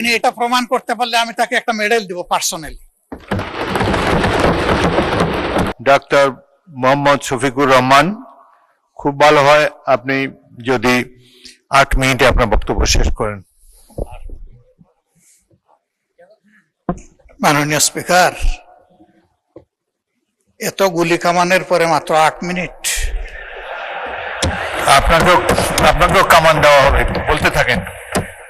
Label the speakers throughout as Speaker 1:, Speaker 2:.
Speaker 1: তিনি এটা প্রমাণ করতে পারলে আমি তাকে একটা মেডেল দিব পার্সোনালি।
Speaker 2: ডাক্তার মোহাম্মদ শফিকুর রহমান, খুব ভালো হয় আপনি যদি 8 মিনিটে আপনার বক্তব্য শেষ করেন।
Speaker 1: মাননীয় স্পিকার, এত গুলি কামানের পরে মাত্র 8 মিনিট?
Speaker 2: আপনাকেও কামান দেওয়া হবে, বলতে থাকেন।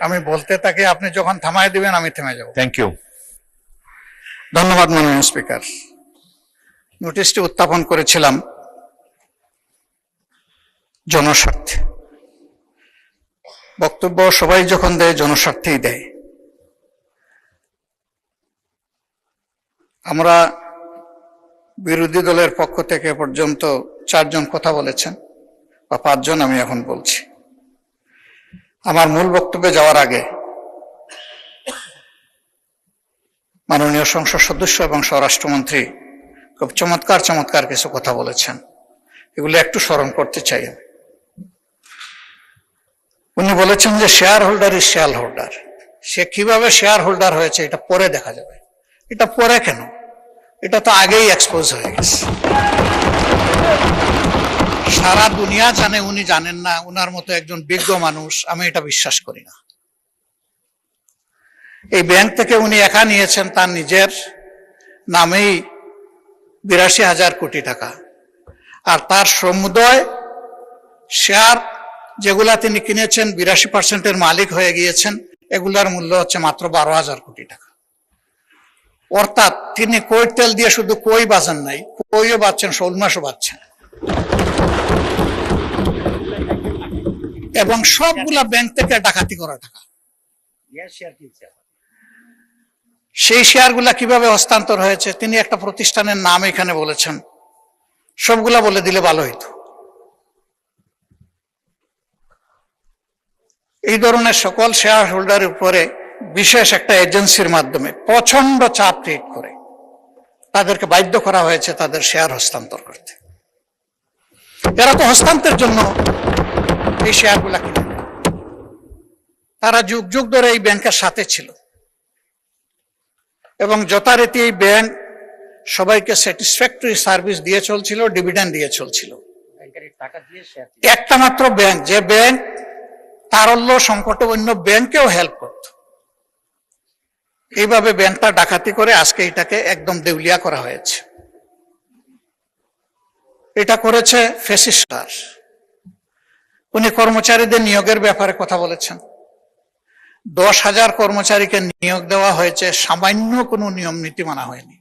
Speaker 1: আমি বলতে থাকি, আপনি যখন থামায় দিবেন আমি থেমে যাব।
Speaker 2: Thank you.
Speaker 1: ধন্যবাদ মাননীয় স্পিকার। নোটিশটি উত্থাপন করেছিলাম জনস্বার্থে। বক্তব্য সবাই যখন দেয় জনস্বার্থেই দেয়। আমরা বিরোধী দলের পক্ষ থেকে পর্যন্ত 4 জন কথা বলেছেন, বা 5 জন আমি এখন বলছি। আমার মূল বক্তব্যে যাওয়ার আগে মাননীয় সংসদ সদস্য এবং স্বরাষ্ট্রমন্ত্রী খুব চমৎকার কিছু কথা বলেছেন, এগুলো একটু স্মরণ করতে চাই আমি। উনি বলেছেন যে shareholder is shareholder. সে কিভাবে শেয়ার হোল্ডার হয়েছে এটা পরে দেখা যাবে। এটা পরে কেন? এটা তো আগেই এক্সপোজ হয়ে গেছে। সারা দুনিয়া জানে, উনি জানেন না। উনার মতো একজন বিজ্ঞ মানুষ, আমি এটা বিশ্বাস করি না। এই ব্যাংক থেকে উনি একা নিয়েছেন তার নিজের নামেই 82,000 কোটি টাকা, আর তার সমুদয় শেয়ার যেগুলা তিনি কিনেছেন 82% মালিক হয়ে গিয়েছেন, এগুলার মূল্য হচ্ছে মাত্র 12,000 কোটি টাকা। অর্থাৎ তিনি কই তেল দিয়ে শুধু কই বাঁচেন নাই, কইও বাঁচছেন, শোল মাছও বাঁচছেন, এবং সবগুলা ব্যাংক থেকে ডাকাতি করা টাকা। সেই শেয়ারগুলা কিভাবে হস্তান্তর হয়েছে তিনি একটা প্রতিষ্ঠানের নাম এখানে বলেছেন, সবগুলা বলে দিলে ভালো হইতো। এই ধরনের সকল শেয়ার হোল্ডারের উপরে বিশেষ একটা এজেন্সির মাধ্যমে প্রচন্ড চাপ ক্রিয়েট করে তাদেরকে বাধ্য করা হয়েছে তাদের শেয়ার হস্তান্তর করতে। এরা তো হস্তান্তরের জন্য এই শেয়ারগুলা কিনে, তারা যুগ যুগ ধরে এই ব্যাংকের সাথে ছিল, এবং যথারীতি এই ব্যাংক সবাইকে স্যাটিসফ্যাক্টরি সার্ভিস দিয়ে চলছিল, ডিভিডেন্ড দিয়ে চলছিল। একটা মাত্র ব্যাংক, যে ব্যাংক তারল্য সংকটে অন্য ব্যাংকেও হেল্প করত, এইভাবে ব্যাংকটা ডাকাতি করে আজকে এটাকে একদম দেউলিয়া করা হয়েছে। এটা করেছে ফ্যাসিস্টার। উনি কর্মচারীদের নিয়োগের ব্যাপারে কথা বলেছেন। 10,000 কর্মচারীকে নিয়োগ দেওয়া হয়েছে, সামান্য কোনো নিয়ম নীতি মানা হয়নি,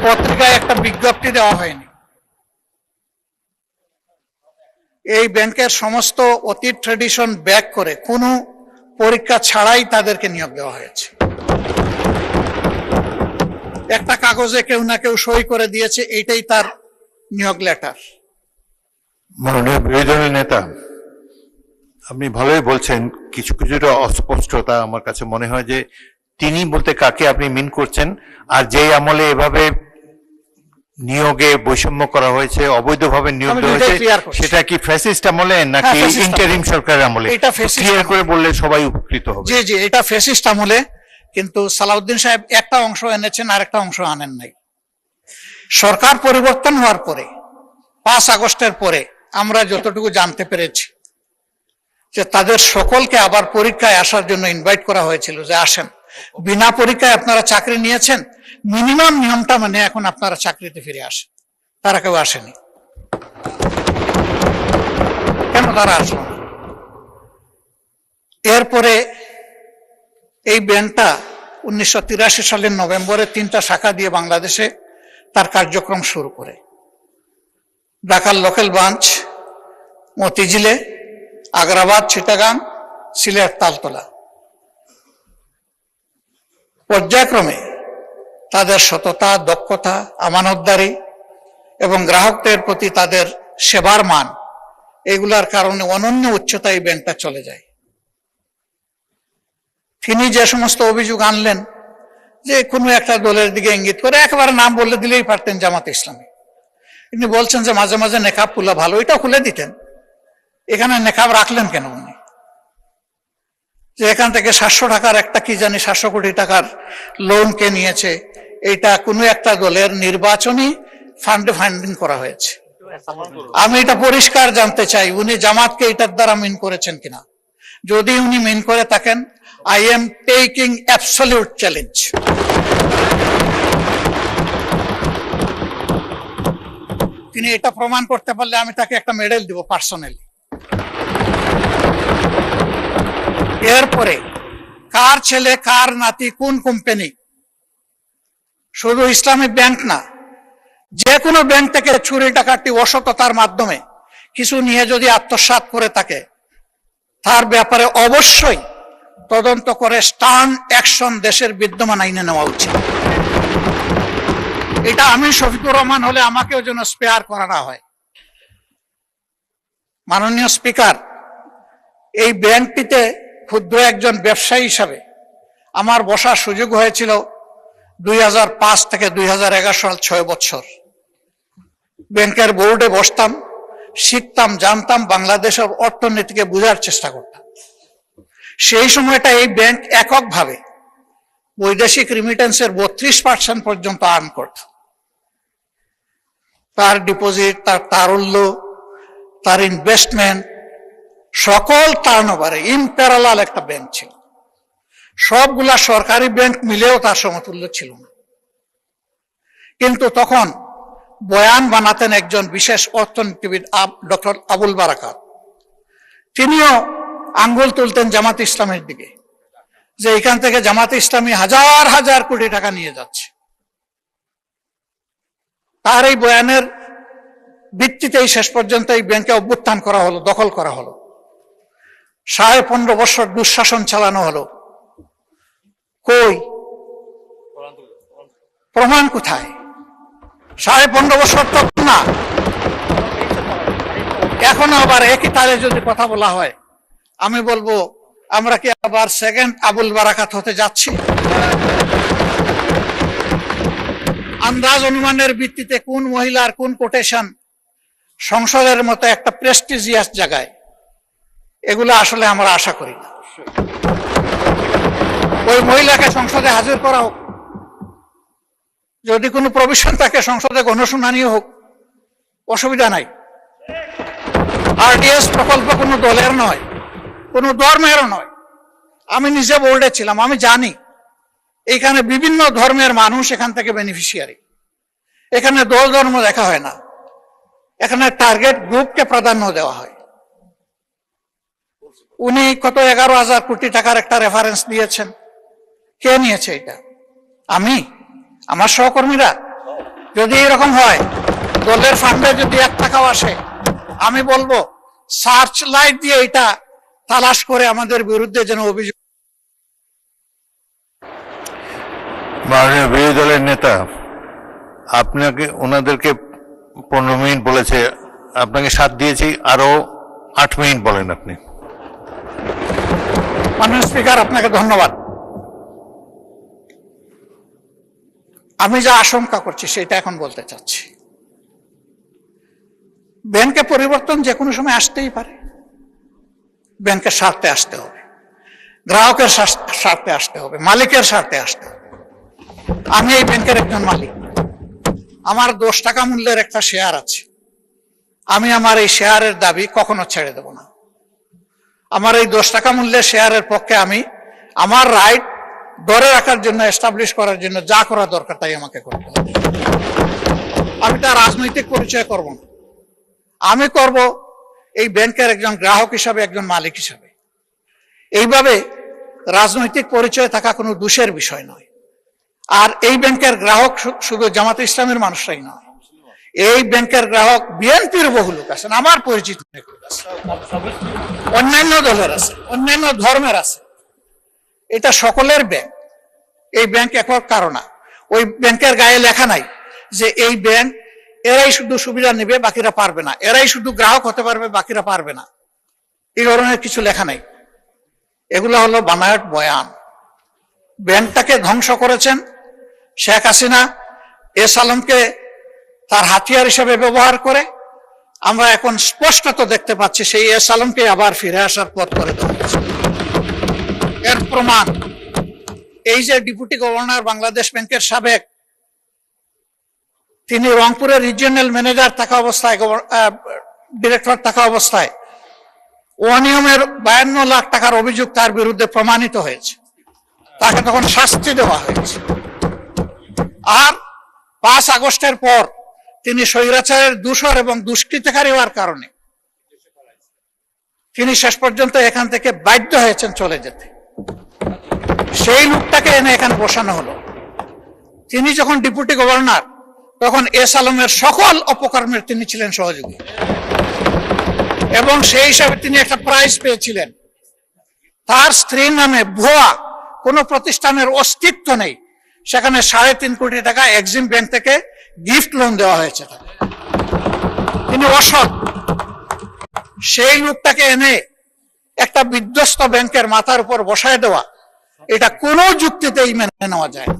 Speaker 1: পত্রিকায় একটা বিজ্ঞপ্তি দেওয়া হয়নি। এই ব্যাংকের সমস্ত অতীত ট্রেডিশন ব্যাক করে কোনো পরীক্ষা ছাড়াই তাদেরকে নিয়োগ দেওয়া হয়েছে। একটা কাগজে কেউ না কেউ সই করে দিয়েছে, এইটাই তার নিয়োগ লেটার।
Speaker 2: মাননীয় বিরোধী দলের নেতা, আপনি ভালোই বলছেন, কিছু কিছুটা অস্পষ্টতা আমার কাছে মনে হয় যে তিনি বলতে কাকে আপনি মিন করছেন, আর যে আমলে এভাবে নিয়োগে বৈষম্য করা হয়েছে, অবৈধভাবে নিয়োগ দেওয়া হয়েছে, সেটা কি ফ্যাসিস্ট আমলে নাকি ইন্টারিম সরকারের আমলে?
Speaker 1: এটা
Speaker 2: ক্লিয়ার করে বললে সবাই উপকৃত হবে।
Speaker 1: জি জি, এটা ফ্যাসিস্ট আমলে, কিন্তু সালাউদ্দিন সাহেব একটা অংশ এনেছেন, আরেকটা অংশ আনেন নাই। সরকার পরিবর্তন হওয়ার পরে 5 আগস্টের পরে আমরা যতটুকু জানতে পেরেছি যে তাদের সকলকে আবার পরীক্ষায় আসার জন্য ইনভাইট করা হয়েছিল, যে আসেন, বিনা পরীক্ষায় আপনারা চাকরি নিয়েছেন, মিনিমাম নিয়মটা মানে এখন আপনারা চাকরিতে ফিরে আসেন। তারা কেউ আসেনি। কেন তারা আসলো না? এরপরে এই ব্যাংকটা 1983 সালের নভেম্বরে 3টা শাখা দিয়ে বাংলাদেশে তার কার্যক্রম শুরু করে। ঢাকার লোকাল ব্রাঞ্চ মতিঝিলে, আগ্রাবাদ, চিটাগাং, সিলেট, তালতলা। পর্যায়ক্রমে তাদের সততা, দক্ষতা, আমানতদারি এবং গ্রাহকদের প্রতি তাদের সেবার মান, এগুলার কারণে অনন্য উচ্চতায় এই ব্যাংকটা চলে যায়। তিনি যে সমস্ত অভিযোগ আনলেন, যে কোনো একটা দলের দিকে ইঙ্গিত করে, একেবারে নাম বললে দিলেই পারতেন জামাত ইসলামী। তিনি বলছেন যে মাঝে মাঝে নেকাব খুলে ভালো, এটা খুলে দিতেন, এখানে নেকাব রাখলেন কেন উনি? যে এখান থেকে 700 টাকার একটা কি জানি 700 কোটি টাকার লোন কে নিয়েছে, এটা কোনো একটা দলের নির্বাচনী ফান্ডে ফান্ডিং করা হয়েছে। আমি এটা পরিষ্কার জানতে চাই উনি জামাতকে এটার দ্বারা মিন করেছেন কিনা। যদি উনি মিন করে থাকেন, I am taking absolute challenge. তিনি এটা প্রমাণ করতে পারলে আমি তাকে একটা মেডেল দিব পার্সোনালি। এরপরে কার ছেলে কার নাতি কোন কোম্পানি, শুধু ইসলামী ব্যাংক না, যে কোনো ব্যাংক থেকে চুরি ডাকাতি অসততার মাধ্যমে কিছু নিয়ে যদি আত্মসাৎ করে থাকে, তার ব্যাপারে অবশ্যই তদন্ত করে স্টার্ন অ্যাকশন দেশের বিদ্যমান আইনে নেওয়া উচিত। এটা আমি শফিকুর রহমান হলে আমাকেও যেন স্পেয়ার করা না হয়। মাননীয় স্পিকার, এই ব্যাংকটিতে ক্ষুদ্র একজন ব্যবসায়ী হিসাবে আমার বসার সুযোগ হয়েছিল 2005 থেকে 2011 সাল, 6 বছর। ব্যাংকের বোর্ডে বসতাম, শিখতাম, জানতাম, বাংলাদেশের অর্থনীতিকে বোঝার চেষ্টা করতাম। সেই সময়টা এই ব্যাংক এককভাবে বৈদেশিক রিমিটেন্সের 32% পর্যন্ত আর্ন করত। তার ডিপোজিট, তার তারল্য, তার ইনভেস্টমেন্ট, সকল টার্নওভারে ইম্প্যারালাল একটা ব্যাংক ছিল। সবগুলা সরকারি ব্যাংক মিলেও তার সমতুল্য ছিল না। কিন্তু তখন বয়ান বানাতেন একজন বিশেষ অর্থনীতিবিদ ডক্টর আবুল বারাকাত। তিনিও আঙ্গুল তুলতেন জামাত ইসলামের দিকে, যে এখান থেকে জামাত ইসলামী হাজার হাজার কোটি টাকা নিয়ে যাচ্ছে। তার এই বয়ানের ভিত্তিতেই শেষ পর্যন্ত এই ব্যাংকে অভ্যুত্থান করা হলো, দখল করা হলো। 15.5 বছর দুঃশাসন চালানো হলো। কই প্রমাণ কোথায়? 15.5 বছর তো না, এখনো আবার একই তালে যদি কথা বলা হয়, আমি বলবো আমরা কি আবার সেকেন্ড আবুল বারাকাত হতে যাচ্ছি? আন্দাজ অনুমানের ভিত্তিতে কোন মহিলার কোন কোটেশন সংসদের মতো একটা প্রেস্টিজিয়াস জায়গায়, এগুলো আসলে আমরা আশা করি না। ওই মহিলাকে সংসদে হাজির করা হোক, যদি কোনো প্রভিশন থাকে সংসদে গণশুনানিও হোক, অসুবিধা নাই। আরডিএস প্রকল্প কোনো দলের নয়, কোনো ধর্মেরও নয়। আমি নিজে বোর্ডে ছিলাম, আমি জানি এখানে বিভিন্ন ধর্মের মানুষ এখান থেকে বেনিফিশিয়ারি। এখানে দল ধর্ম দেখা হয় না, এখানে টার্গেট গ্রুপকে প্রাধান্য দেওয়া হয়। উনি কত 11,000 কোটি টাকার একটা রেফারেন্স দিয়েছেন। কে নিয়েছে এটা? আমি, আমার সহকর্মীরা? যদি এরকম হয়, দলের ফান্ডে যদি 1 টাকাও আসে, আমি বলবো সার্চ লাইট দিয়ে এটা তালাশ করে আমাদের বিরুদ্ধে যেন অভিযোগ।
Speaker 2: মাননীয় বিরোধী দলের নেতা আপনাকে, ওনাদেরকে 15 মিনিট বলেছে, আপনাকে 7 দিয়েছি, আরো 8 মিনিট বলেন আপনি।
Speaker 1: মাননীয় স্পিকার, আপনাকে ধন্যবাদ। আমি যা আশঙ্কা করছি সেটা এখন বলতে চাচ্ছি। ব্যাংকে পরিবর্তন যে কোনো সময় আসতেই পারে। ব্যাংকের স্বার্থে আসতে হবে, গ্রাহকের স্বার্থে আসতে হবে, মালিকের স্বার্থে আসতে হবে। আমি এই ব্যাংকের একজন মালিক, আমার 10 টাকা মূল্যের একটা শেয়ার আছে। আমি আমার এই শেয়ারের দাবি কখনো ছেড়ে দেব না। আমার এই 10 টাকা মূল্যের শেয়ারের পক্ষে আমি আমার রাইট ধরে রাখার জন্য, এস্টাবলিশ করার জন্য যা করা দরকার তাই আমাকে করতে হবে। আমি তার রাজনৈতিক পরিচয় করব না, আমি করব এই ব্যাংকের একজন গ্রাহক হিসাবে, একজন মালিক হিসাবে। এইভাবে রাজনৈতিক পরিচয় থাকা কোনো দোষের বিষয় নয়। আর এই ব্যাংকের গ্রাহক শুধু জামাত ইসলামের মানুষরাই নয়, এই ব্যাংকের গ্রাহক বিএনপির বহু লোক আছেন, আমার পরিচিত অন্যান্য দলের আছে, অন্যান্য ধর্মের আছে। এটা সকলের ব্যাংক। এই ব্যাংক একক কারণ না, ওই ব্যাংকের গায়ে লেখা নাই যে এই ব্যাংক এরাই শুধু সুবিধা নেবে বাকিরা পারবে না, এরাই শুধু গ্রাহক হতে পারবে বাকিরা পারবে না, এই ধরনের কিছু লেখা নাই। এগুলো হলো বানায়ট বয়ান। ব্যাংকটাকে ধ্বংস করেছেন শেখ হাসিনা এস আলমকে তার হাতিয়ার হিসেবে ব্যবহার করে। আমরা এখন স্পষ্টত দেখতে পাচ্ছি সেই এস আলমকে আবার ফিরে আসার পথ করে দেওয়া হয়েছে। এর প্রমাণ এই যে ডেপুটি গভর্নর বাংলাদেশ ব্যাংকের সাবেক, তিনি রংপুরের রিজিওনাল ম্যানেজার থাকা অবস্থায়, ডিরেক্টর থাকা অবস্থায় অনিয়মের 52 লাখ টাকার অভিযোগ তার বিরুদ্ধে প্রমাণিত হয়েছে, তাকে তখন শাস্তি দেওয়া হয়েছে। আর 5 আগস্টের পর তিনি স্বৈরাচারের দূষর এবং দুষ্কৃতকারী হওয়ার কারণে তিনি শেষ পর্যন্ত এখান থেকে বাধ্য হয়েছেন চলে যেতে। সেই লোকটাকে এনে এখানে বসানো হলো। তিনি যখন ডেপুটি গভর্নর, তখন এস আলমের সকল অপকর্মের তিনি ছিলেন সহযোগী, এবং সেই হিসাবে তিনি একটা প্রাইজ পেয়েছিলেন। তার স্ত্রীর নামে ভুয়া কোন প্রতিষ্ঠানের অস্তিত্ব নেই, সেখানে 3.5 কোটি টাকা এক্সিম ব্যাংক থেকে গিফট লোন দেওয়া হয়েছে। তিনি অসৎ। সেই লোকটাকে এনে একটা বিধ্বস্ত ব্যাংকের মাথার উপর বসায় দেওয়া, এটা কোনো যুক্তিতেই মেনে নেওয়া যায় না।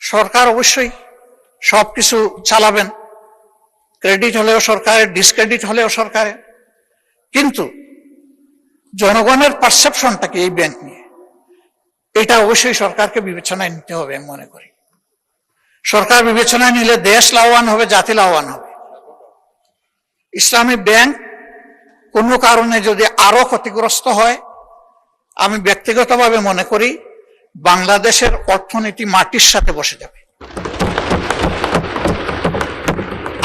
Speaker 1: সরকার অবশ্যই সবকিছু চালাবেন, ক্রেডিট হলেও সরকারের, ডিসক্রেডিট হলেও সরকারের, কিন্তু জনগণের পারসেপশনটা কি এই ব্যাংক নিয়ে, এটা অবশ্যই সরকারকে বিবেচনায় নিতে হবে। আমি মনে করি সরকার বিবেচনায় নিলে দেশ লাভবান হবে, জাতি লাভবান হবে। ইসলামী ব্যাংক কোনো কারণে যদি আরো ক্ষতিগ্রস্ত হয়, আমি ব্যক্তিগতভাবে মনে করি বাংলাদেশের অর্থনীতি মাটির সাথে বসে যাবে।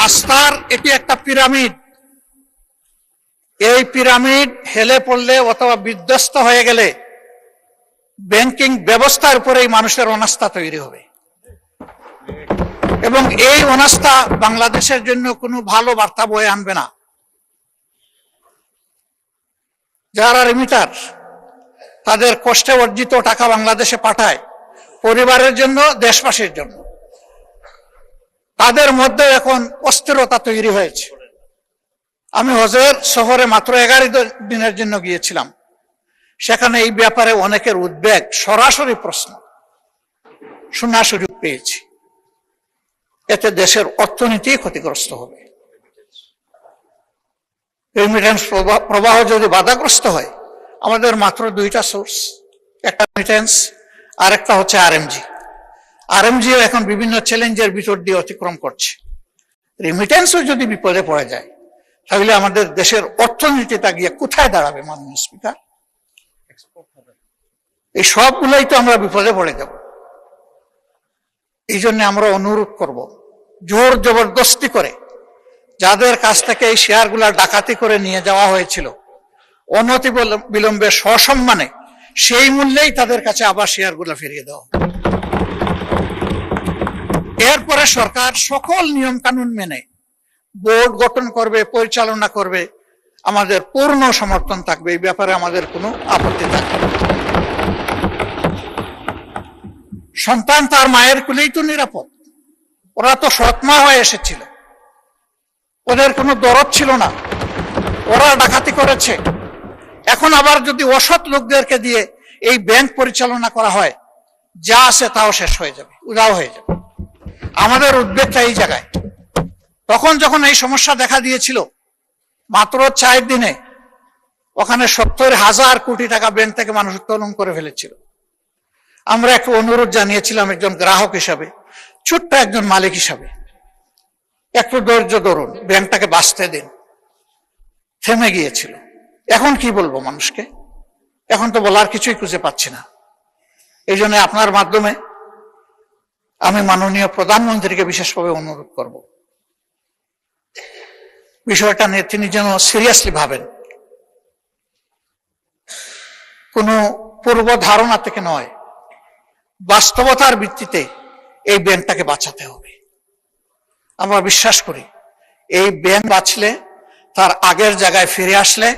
Speaker 1: আস্থার এটি একটা পিরামিড। এই পিরামিড হেলে পড়লে অথবা বিধ্বস্ত হয়ে গেলে ব্যাংকিং ব্যবস্থার উপরেই মানুষের অনাস্থা তৈরি হবে, এবং এই অনাস্থা বাংলাদেশের জন্য কোনো ভালো বার্তা বয়ে আনবে না। যারা রিমিটার, তাদের কষ্টে অর্জিত টাকা বাংলাদেশে পাঠায় পরিবারের জন্য, দেশবাসীর জন্য, তাদের মধ্যে এখন অস্থিরতা তৈরি হয়েছে। আমি হজের সফরে মাত্র 11 দিনের জন্য গিয়েছিলাম। সেখানে এই ব্যাপারে অনেকের উদ্বেগ, সরাসরি প্রশ্ন শোনার সুযোগ পেয়েছি। এতে দেশের অর্থনীতি ক্ষতিগ্রস্ত হবে। রেমিটেন্স প্রবাহ যদি বাধাগ্রস্ত হয়, আমাদের মাত্র 2টা সোর্স, একটা রেমিটেন্স, আরেকটা হচ্ছে আরএমজি। আরএমজিও এখন বিভিন্ন চ্যালেঞ্জের ভিতর দিয়ে অতিক্রম করছে। রেমিটেন্সও যদি বিপদে পড়ে যায়, তাহলে আমাদের দেশের অর্থনীতিটা গিয়ে কোথায় দাঁড়াবে? মাননীয় স্পিকার, এই সবগুলোই তো আমরা বিপদে পড়ে যাব। এই জন্য আমরা অনুরোধ করব, জোর জবরদস্তি করে যাদের কাছ থেকে এই শেয়ারগুলা ডাকাতি করে নিয়ে যাওয়া হয়েছিল, অনতি বিলম্বে সসম্মানে সেই মূল্যেই তাদের কাছে আবার শেয়ারগুলা ফিরিয়ে দেওয়া। এরপরে সরকার সকল নিয়ম কানুন মেনে বোর্ড গঠন করবে, পরিচালনা করবে, আমাদের পূর্ণ সমর্থন থাকবে। এই ব্যাপারে আমাদের কোনো আপত্তি থাকবে না। সন্তান তার মায়ের কুলেই তো নিরাপদ। ওরা তো সৎমা হয়ে এসেছিল, ওদের কোনো দরদ ছিল না, ওরা ডাকাতি করেছে। এখন আবার যদি অসৎ লোকদেরকে দিয়ে এই ব্যাংক পরিচালনা করা হয়, যা আছে তাও শেষ হয়ে যাবে, উধাও হয়ে যাবে। আমাদের উদ্বেগটা এই জায়গায়। তখন যখন এই সমস্যা দেখা দিয়েছিল, মাত্র 4 দিনে ওখানে 70,000 কোটি টাকা ব্যাংক থেকে মানুষ উত্তোলন করে ফেলেছিল। আমরা একটু অনুরোধ জানিয়েছিলাম, একজন গ্রাহক হিসাবে, ছোট্ট একজন মালিক হিসাবে, একটু ধৈর্য ধরুন, ব্যাংকটাকে বাঁচতে দিন। থেমে গিয়েছিল। এখন কি বলবো মানুষকে? এখন তো বলার কিছুই খুঁজে পাচ্ছি না। এই জন্য আপনার মাধ্যমে আমি মাননীয় প্রধানমন্ত্রীকে বিশেষভাবে অনুরোধ করব, বিষয়টা নিয়ে তিনি যেন সিরিয়াসলি ভাবেন। কোনো পূর্ব ধারণা থেকে নয়, বাস্তবতার ভিত্তিতে এই ব্যাংকটাকে বাঁচাতে হবে। আমরা বিশ্বাস করি এই ব্যাংক বাঁচলে, তার আগের জায়গায় ফিরে আসলে,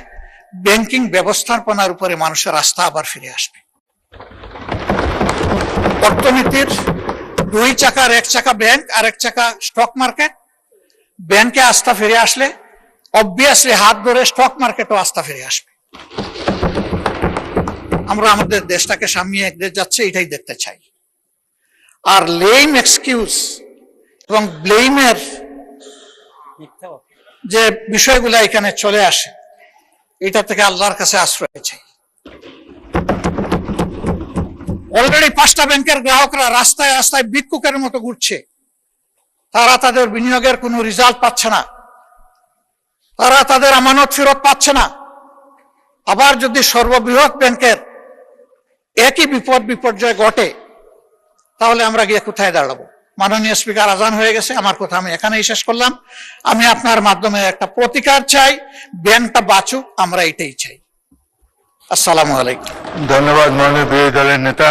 Speaker 1: ব্যাংকিং ব্যবস্থাপনার উপরে মানুষের আস্থা আবার ফিরে আসবে। অর্থনীতির 2 চাকার 1 চাকা ব্যাংক আর 1 চাকা স্টক মার্কেট। ব্যাংকে আস্থা ফিরে আসলে অবভিয়াসলি হাত ধরে স্টক মার্কেটও আস্থা ফিরে আসবে। আমরা আমাদের দেশটাকে সামনে এগিয়ে যাচ্ছে, এটাই দেখতে চাই। আর লেম এক্সকিউজ এবং ব্লেমের যে বিষয়গুলো এখানে চলে আসে, এটা থেকে আল্লাহর কাছে আশ্রয় চাই। অলরেডি 5টা ব্যাংকের গ্রাহকরা রাস্তায় রাস্তায় ভিক্ষুকের মতো ঘুরছে, তারা তাদের বিনিয়োগের কোনো রেজাল্ট পাচ্ছে না, তারা তাদের আমানত ফেরত পাচ্ছে না। আবার যদি সর্ববৃহৎ ব্যাংকের একই বিপর্যয় ঘটে, তাহলে আমরা গিয়ে কোথায় দাঁড়াবো? মাননীয় স্পিকার, আজান হয়ে গেছে, আমার কথা আমি এখানেই শেষ করলাম। আমি আপনার মাধ্যমে একটা প্রতিকার চাই, ব্যাংকটা বাঁচুক, আমরা এটাই চাই। আসসালামু আলাইকুম।
Speaker 2: ধন্যবাদ মাননীয় বিরোধী দলের নেতা।